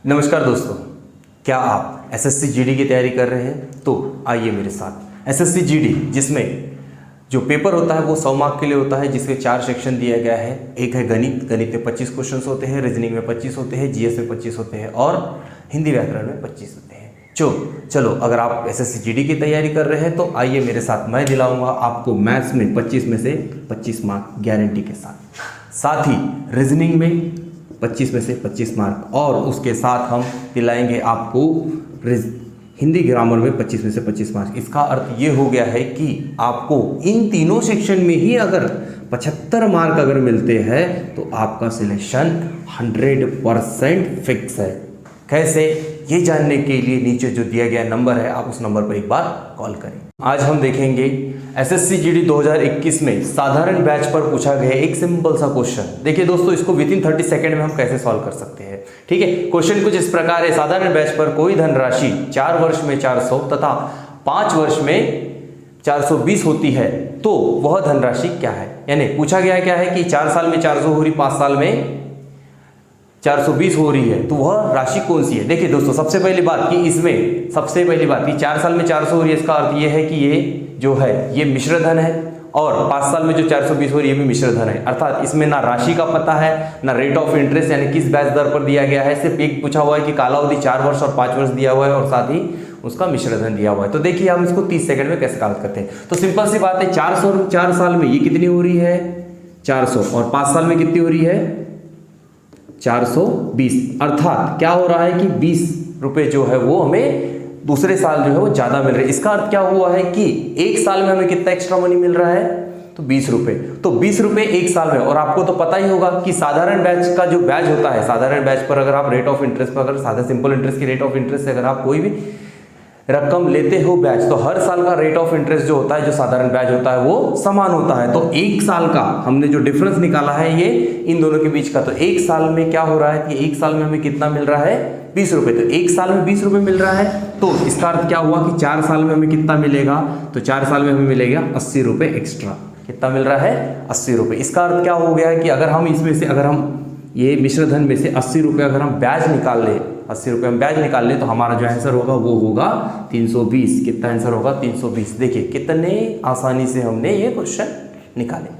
नमस्कार दोस्तों, क्या आप एसएससी जीडी की तैयारी कर रहे हैं? तो आइए मेरे साथ। एसएससी जीडी जिसमें जो पेपर होता है वो 100 मार्क के लिए होता है, जिसके 4 सेक्शन दिया गया है। एक है गणित, गणित में 25 क्वेश्चंस होते हैं, रीजनिंग में 25 होते हैं, जीएस में 25 होते हैं और हिंदी व्याकरण में 25 होते हैं। चलो अगर आप एसएससी जीडी की तैयारी कर रहे हैं तो आइए मेरे साथ, मैं दिलाऊंगा आपको मैथ्स में 25 में से 25 मार्क गारंटी के साथ ही रीजनिंग में 25 में से 25 मार्क, और उसके साथ हम दिलाएंगे आपको हिंदी ग्रामर में 25 में से 25 मार्क। इसका अर्थ ये हो गया है कि आपको इन तीनों सेक्शन में ही अगर 75 मार्क अगर मिलते हैं तो आपका सिलेक्शन 100% फिक्स है। कैसे, ये जानने के लिए नीचे जो दिया गया नंबर है आप उस नंबर पर एक बार कॉल करें। आज हम देखेंगे एसएससी जीडी 2021 में साधारण बैच पर पूछा गया एक सिंपल सा क्वेश्चन। देखिए दोस्तों, इसको विदिन 30 सेकंड में हम कैसे सॉल्व कर सकते हैं। ठीक है, क्वेश्चन कुछ इस प्रकार है। साधारण बैच पर कोई धनराशि 4 वर्ष में 400 तथा 5 वर्ष में 420 होती है तो वह धनराशि क्या है। यानी पूछा गया क्या है कि 4 साल में 400 हो रही, 5 साल में 420 हो रही है, तो वह राशि कौन सी है। देखिए दोस्तों, सबसे पहली बात कि इसमें सबसे पहली बात कि 4 साल में 400 हो रही है, इसका अर्थ ये है कि ये जो है ये मिश्र धन है, और 5 साल में जो 420 हो रही है ये भी मिश्र धन है। अर्थात इसमें ना राशि का पता है ना रेट ऑफ इंटरेस्ट यानी किस ब्याज दर पर दिया गया है। सिर्फ एक पूछा हुआ है कि कालावधि 4 वर्ष और 5 वर्ष दिया हुआ है और साथ ही उसका मिश्र धन दिया हुआ है। तो देखिए हम इसको 30 सेकंड में कैसे काउंट करते हैं। तो सिंपल सी बात है, 4 साल में ये कितनी हो रही है 400, और 5 साल में कितनी हो रही है 420। अर्थात क्या हो रहा है कि 20 रुपए जो है वो हमें दूसरे साल जो है वो ज्यादा मिल रहे हैं। इसका अर्थ क्या हुआ है कि एक साल में हमें कितना एक्स्ट्रा मनी मिल रहा है, तो 20 रुपए। तो 20 रुपए एक साल में। और आपको तो पता ही होगा कि साधारण बैच का जो ब्याज होता है, साधारण बैच पर अगर आप रेट ऑफ इंटरेस्ट पर अगर साधा सिंपल इंटरेस्ट की रेट ऑफ इंटरेस्ट से अगर आप कोई भी रकम लेते हो ब्याज, तो हर साल का रेट ऑफ इंटरेस्ट जो होता है, जो साधारण ब्याज होता है वो समान होता है। तो एक साल का हमने जो डिफरेंस निकाला है ये इन दोनों के बीच का, तो एक साल में क्या हो रहा है कि एक साल में हमें कितना मिल रहा है 20 रुपए। तो एक साल में 20 रुपए मिल रहा है, तो इसका अर्थ क्या हुआ कि 4 साल में हमें कितना मिलेगा, तो 4 साल में हमें मिलेगा 80 रुपए एक्स्ट्रा। कितना मिल रहा है 80 रुपए। इसका अर्थ क्या हो गया है कि अगर हम इसमें से अगर हम ये मिश्र धन में से 80 रुपये अगर हम ब्याज निकाल लें, 80 रुपये हम ब्याज निकाल लें, तो हमारा जो आंसर होगा वो होगा 320। कितना आंसर होगा 320। देखिए कितने आसानी से हमने ये क्वेश्चन निकाले।